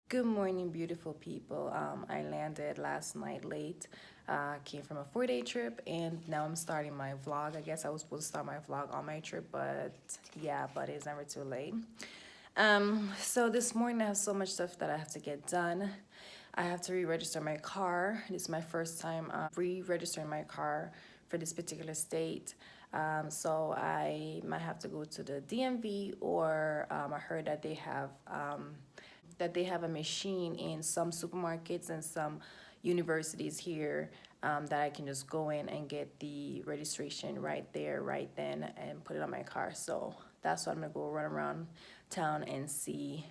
Good morning, beautiful people. I landed last night late. Came from a 4-day trip, and now I'm starting my vlog. I guess I was supposed to start my vlog on my trip, but yeah, but it's never too late. So this morning I have so much stuff that I have to get done. I have to re-register my car. This is my first time re-registering my car for this particular state. So I might have to go to the DMV, or I heard that they have a machine in some supermarkets and some universities here, that I can just go in and get the registration right there, right then, and put it on my car. So that's what I'm gonna go run around town and see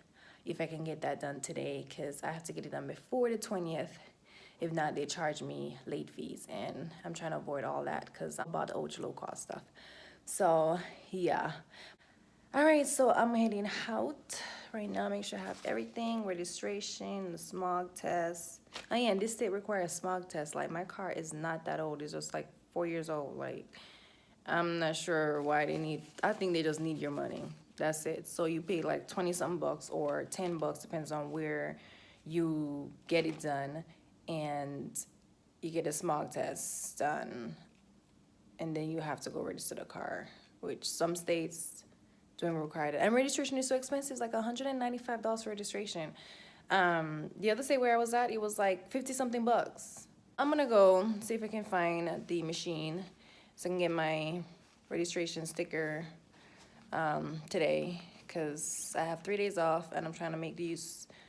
if I can get that done today, because I have to get it done before the 20th. If not, they charge me late fees, and I'm trying to avoid all that because I'm about the ultra low cost stuff. So yeah. All right, so I'm heading out right now. Make sure I have everything: registration, the smog test. Oh yeah, and this state requires smog test. Like, my car is not that old; it's just like 4 years old. Like, I'm not sure why they need. I think they just need your money. That's it. So you pay like 20 something bucks or $10, depends on where you get it done, and you get a smog test done, and then you have to go register the car, which some states don't require it. And registration is so expensive. It's like $195 for registration. The other state where I was at, it was like 50 something bucks. I'm gonna go see if I can find the machine so I can get my registration sticker today, because I have 3 days off and I'm trying to make the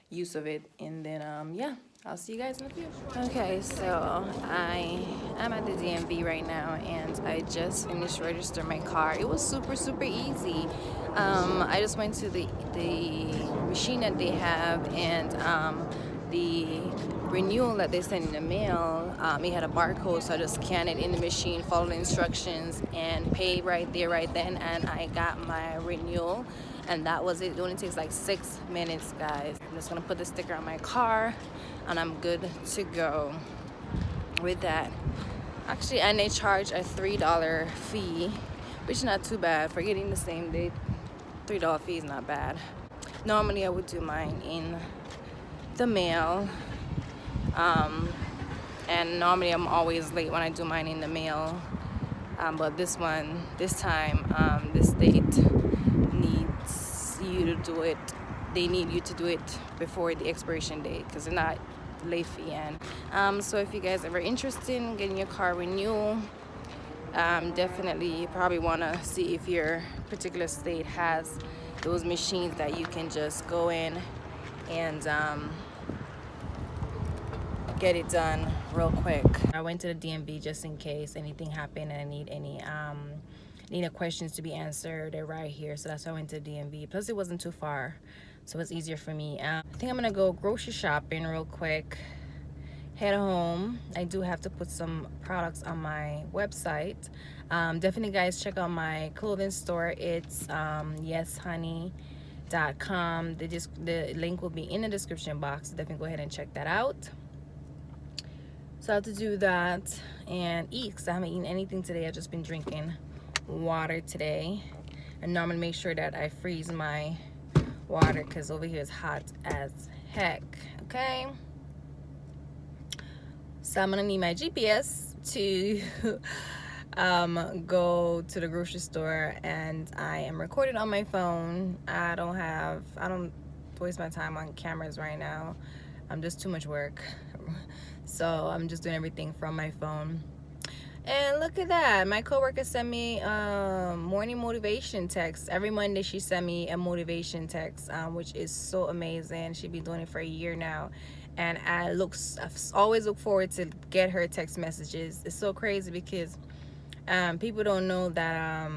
use of it. And then yeah, I'll see you guys in a few. Okay, so I am at the DMV right now, and I just finished registering my car. It was super easy. I just went to the machine that they have, and the renewal that they sent in the mail, it had a barcode, so I just scanned it in the machine, followed the instructions, and paid right there, right then, and I got my renewal. And that was it. It only takes like 6 minutes, guys. I'm just gonna put the sticker on my car, and I'm good to go with that. Actually, and they charge a $3 fee, which is not too bad for getting the same day. $3 fee is not bad. Normally I would do mine in the mail, and normally I'm always late when I do mine in the mail, but this time this state needs you to do it. They need you to do it before the expiration date, because they're not late fee. And so if you guys ever interested in getting your car renewal, definitely you probably want to see if your particular state has those machines that you can just go in and get it done real quick. I went to the DMV just in case anything happened and I need any questions to be answered. They're right here, so that's why I went to the DMV. Plus it wasn't too far, so it's easier for me. I think I'm gonna go grocery shopping real quick, head home. I do have to put some products on my website. Definitely guys, check out my clothing store. It's yesshoneyboutique.com. The link will be in the description box. Definitely go ahead and check that out. So I have to do that and eat, because I haven't eaten anything today. I've just been drinking water today, and normally make sure that I freeze my water, because over here is hot as heck. Okay, so I'm gonna need my GPS to go to the grocery store, and I am recording on my phone. I don't waste my time on cameras right now. I'm just too much work. So I'm just doing everything from my phone. And look at that, my coworker sent me a morning motivation text. Every Monday she sent me a motivation text, which is so amazing. She's been doing it for a year now, and I've always look forward to get her text messages. It's so crazy because people don't know that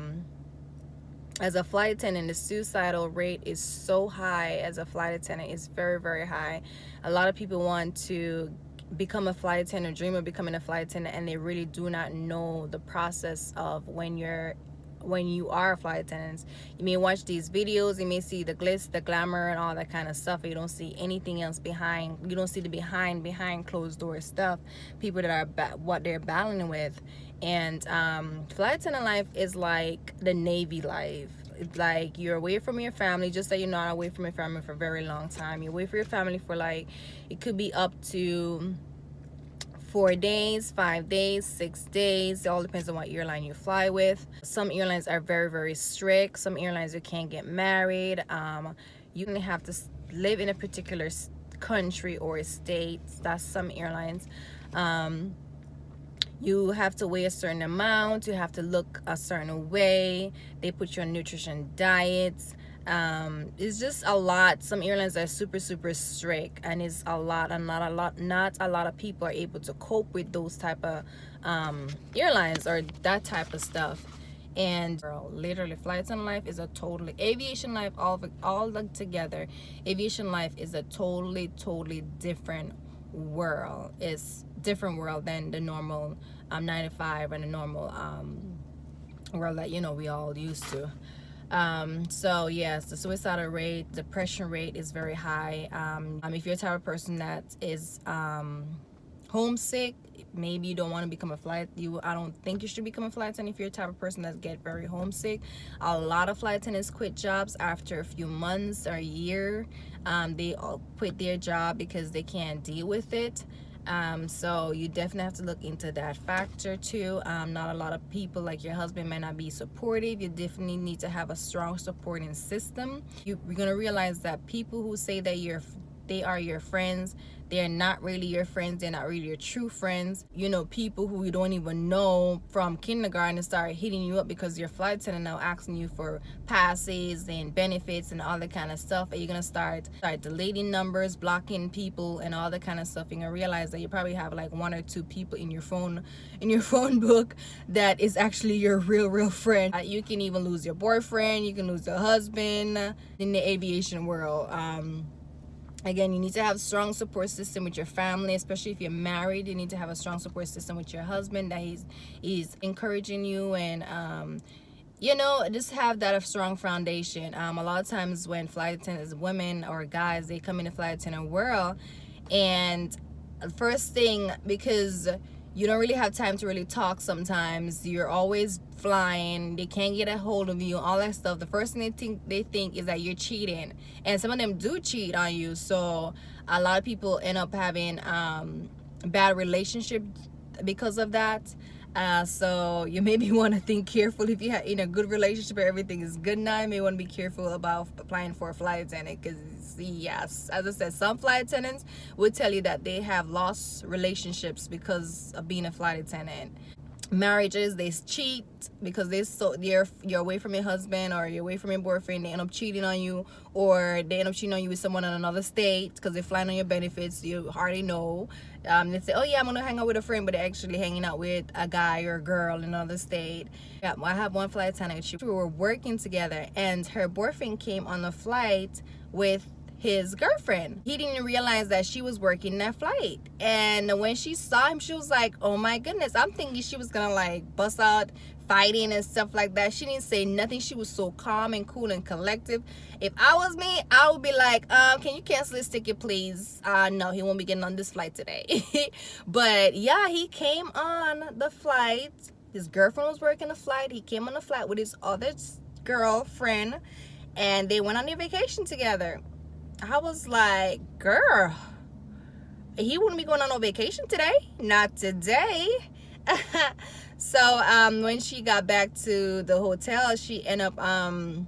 as a flight attendant, the suicidal rate is so high. As a flight attendant, it's very high. A lot of people want to become a flight attendant, dream of becoming a flight attendant, and they really do not know the process of when you are a flight attendant. You may watch these videos, you may see the glitz, the glamour, and all that kind of stuff. You don't see anything else behind. You don't see the behind closed door stuff, people that are what they're battling with. And flight attendant life is like the Navy life. like you're away from your family, just that you're not away from your family for a very long time. You're away from your family for like, it could be up to 4 days, 5 days, 6 days. It all depends on what airline you fly with. Some airlines are very, very strict. Some airlines you can't get married. You can have to live in a particular country or state. That's some airlines. You have to weigh a certain amount. You have to look a certain way. They put you on nutrition diets. It's just a lot. Some airlines are super, super strict, and it's a lot, and not a lot of people are able to cope with those type of airlines or that type of stuff. And literally, flights in life is a totally, aviation life all together, aviation life is a totally different world. It's different world than the normal 9 to 5 and the normal world that, you know, we all used to. So yes, the suicidal rate, depression rate is very high. If you're the type of person that is homesick, maybe you don't want to become a flight, I don't think you should become a flight attendant if you're the type of person that get very homesick. A lot of flight attendants quit jobs after a few months or a year. They all quit their job because they can't deal with it. So you definitely have to look into that factor too. Not a lot of people, like your husband, might not be supportive. You definitely need to have a strong supporting system. You're gonna realize that people who say that they are your friends, they're not really your friends. They're not really your true friends. You know, people who you don't even know from kindergarten start hitting you up because your flight attendant now asking you for passes and benefits and all that kind of stuff. And you're gonna start deleting numbers, blocking people, and all that kind of stuff. You're gonna realize that you probably have like 1 or 2 people in your phone book that is actually your real friend. You can even lose your boyfriend. You can lose your husband in the aviation world. Again, you need to have a strong support system with your family, especially if you're married. You need to have a strong support system with your husband, that he's encouraging you, and you know, just have that a strong foundation. A lot of times when flight attendants, women or guys, they come in the flight attendant world, and first thing, because you don't really have time to really talk sometimes, you're always flying, they can't get a hold of you, all that stuff. The first thing they think is that you're cheating, and some of them do cheat on you. So a lot of people end up having bad relationships because of that. So you maybe want to think careful. If you have in a good relationship where everything is good now, you may want to be careful about applying for a flight attendant, because yes, as I said, some flight attendants will tell you that they have lost relationships because of being a flight attendant. Marriages, they cheat because you're away from your husband or you're away from your boyfriend. They end up cheating on you, or they end up cheating on you with someone in another state because they're flying on your benefits. You hardly know. They say, oh yeah, I'm gonna hang out with a friend, but they're actually hanging out with a guy or a girl in another state. Yeah, I have one flight attendant. We were working together, and her boyfriend came on the flight with his girlfriend. He didn't realize that she was working that flight, and when she saw him, she was like, oh my goodness. I'm thinking she was gonna like bust out fighting and stuff like that. She didn't say nothing. She was so calm and cool and collective. If I was me, I would be like, can you cancel this ticket, please? No, he won't be getting on this flight today. But yeah, he came on the flight. His girlfriend was working the flight. He came on the flight with his other girlfriend, and they went on their vacation together. I was like, girl, he wouldn't be going on no vacation today. Not today. So when she got back to the hotel, she ended up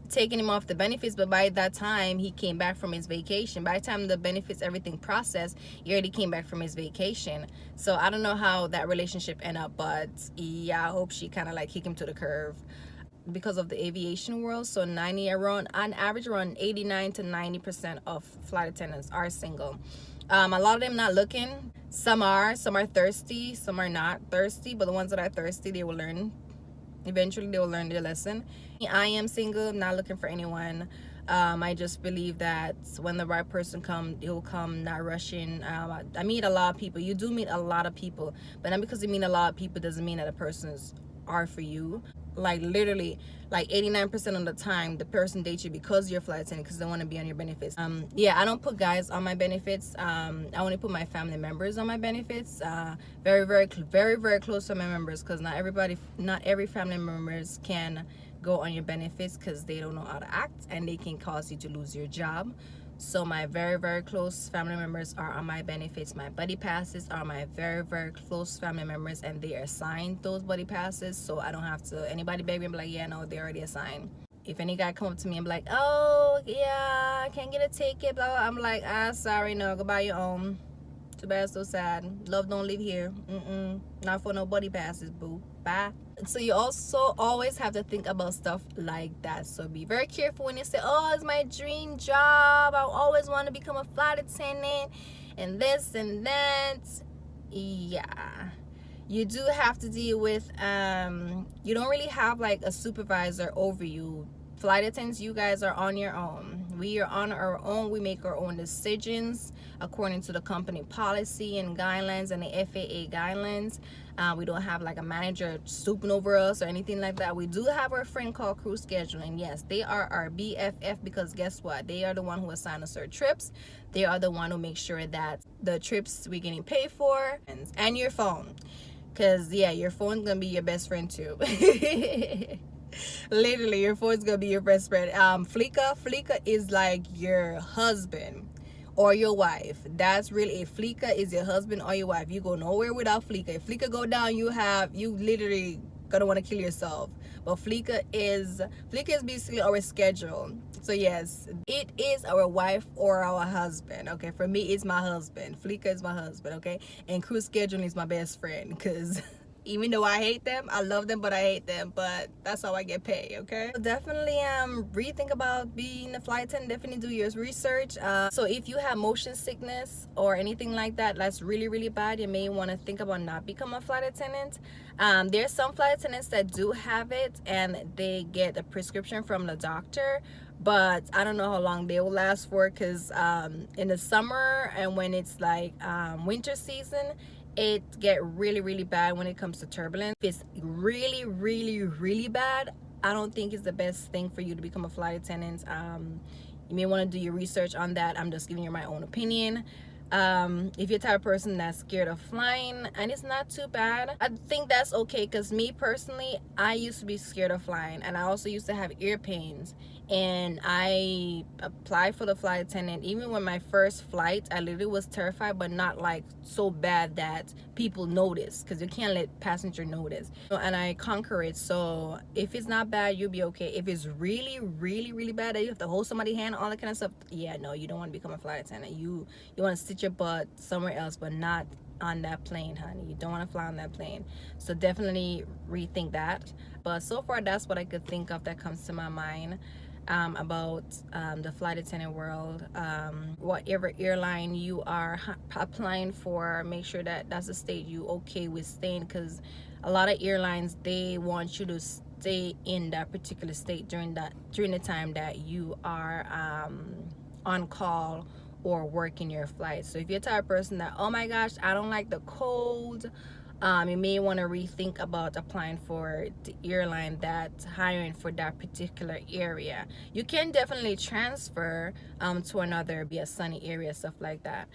taking him off the benefits. But by that time, he came back from his vacation. By the time the benefits, everything processed, he already came back from his vacation. So I don't know how that relationship ended up, but yeah, I hope she kind of like kicked him to the curb because of the aviation world. So on average, around 89 to 90% of flight attendants are single. A lot of them not looking. Some are thirsty, some are not thirsty, but the ones that are thirsty, they will learn. Eventually they will learn their lesson. I am single, not looking for anyone. I just believe that when the right person comes, he'll come, not rushing. I meet a lot of people. You do meet a lot of people, but not because you meet a lot of people doesn't mean that a person's are for you. Like literally, like 89% of the time, the person dates you because you're flight attendant, because they want to be on your benefits. Yeah, I don't put guys on my benefits. I only put my family members on my benefits. Very close to my members, because not every family members can go on your benefits because they don't know how to act, and they can cause you to lose your job. So my very close family members are on my benefits. My buddy passes are my very close family members, and they are assigned those buddy passes, so I don't have to anybody beg me and be like, yeah, no, they're already assigned. If any guy come up to me and be like, oh yeah, I can't get a ticket, blah, blah, I'm like, sorry, no, go buy your own. Too bad, so sad. Love don't live here. Not for no buddy passes, boo. Bye. So you also always have to think about stuff like that. So be very careful when you say, oh, it's my dream job, I always want to become a flight attendant and this and that. Yeah, you do have to deal with you don't really have like a supervisor over you. Flight attendants, you guys are on your own. We are on our own. We make our own decisions according to the company policy and guidelines and the FAA guidelines. We don't have like a manager stooping over us or anything like that. We do have our friend called crew scheduling. Yes, they are our BFF, because guess what? They are the one who assign us our trips. They are the one who make sure that the trips we're getting paid for, and your phone. Because yeah, your phone's gonna be your best friend too. Literally, your phone's gonna be your best friend. Fleeka is like your husband or your wife. That's really it. Fleeka is your husband or your wife. You go nowhere without Fleeka. If Fleeka go down, you literally gonna want to kill yourself. But Fleeka is basically our schedule. So yes, it is our wife or our husband. Okay, for me it's my husband. Fleeka is my husband. Okay, and crew scheduling is my best friend, because even though I hate them, I love them, but I hate them. But that's how I get paid, okay? So definitely rethink about being a flight attendant. Definitely do your research. So if you have motion sickness or anything like that, that's really bad, you may want to think about not becoming a flight attendant. There's some flight attendants that do have it, and they get a prescription from the doctor, but I don't know how long they will last for, because in the summer and when it's like winter season, it get really bad when it comes to turbulence. If it's really bad, I don't think it's the best thing for you to become a flight attendant. You may want to do your research on that. I'm just giving you my own opinion. If you're the type of person that's scared of flying and it's not too bad, I think that's okay, because me personally, I used to be scared of flying, and I also used to have ear pains, and I applied for the flight attendant. Even when my first flight, I literally was terrified, but not like so bad that people notice, because you can't let passenger notice, and I conquer it. So if it's not bad, you'll be okay. If it's really bad that you have to hold somebody's hand, all that kind of stuff, yeah, no, you don't want to become a flight attendant. You want to sit your butt somewhere else, but not on that plane, honey. You don't want to fly on that plane. So definitely rethink that. But so far, that's what I could think of that comes to my mind about the flight attendant world. Whatever airline you are applying for, make sure that that's the state you okay with staying, because a lot of airlines, they want you to stay in that particular state during the time that you are on call or working your flight. So if you're the type of person that, oh my gosh, I don't like the cold, you may want to rethink about applying for the airline that's hiring for that particular area. You can definitely transfer to another, be a sunny area, stuff like that.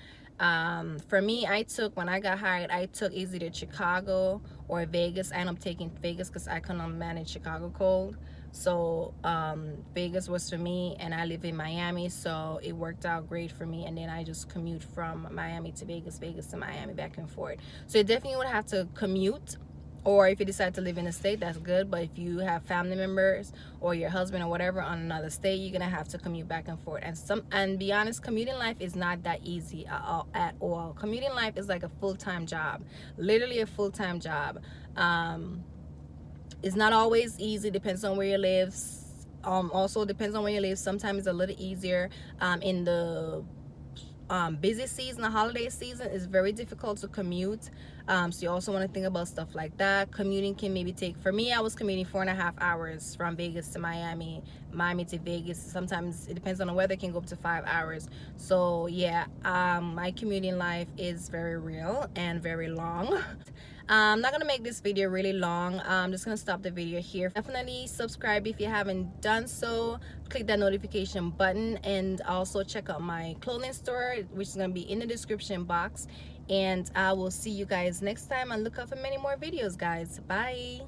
For me, when I got hired, I took either Chicago or Vegas. I ended up taking Vegas because I couldn't manage Chicago cold. So Vegas was for me, and I live in Miami, so it worked out great for me. And then I just commute from Miami to Vegas, Vegas to Miami, back and forth. So you definitely would have to commute, or if you decide to live in a state, that's good. But if you have family members or your husband or whatever on another state, you're gonna have to commute back and forth. And be honest, commuting life is not that easy at all. Commuting life is like a full-time job, literally a full-time job. It's not always easy, depends on where you live. Also depends on where you live. Sometimes it's a little easier. In the busy season, the holiday season, is very difficult to commute. So you also want to think about stuff like that. Commuting can maybe take, for me, I was commuting 4.5 hours from Vegas to Miami, Miami to Vegas. Sometimes it depends on the weather, can go up to 5 hours. So yeah, my commuting life is very real and very long. I'm not gonna make this video really long. I'm just gonna stop the video here. Definitely subscribe if you haven't done so. Click that notification button, and also check out my clothing store, which is gonna be in the description box. And I will see you guys next time, and look out for many more videos, guys. Bye.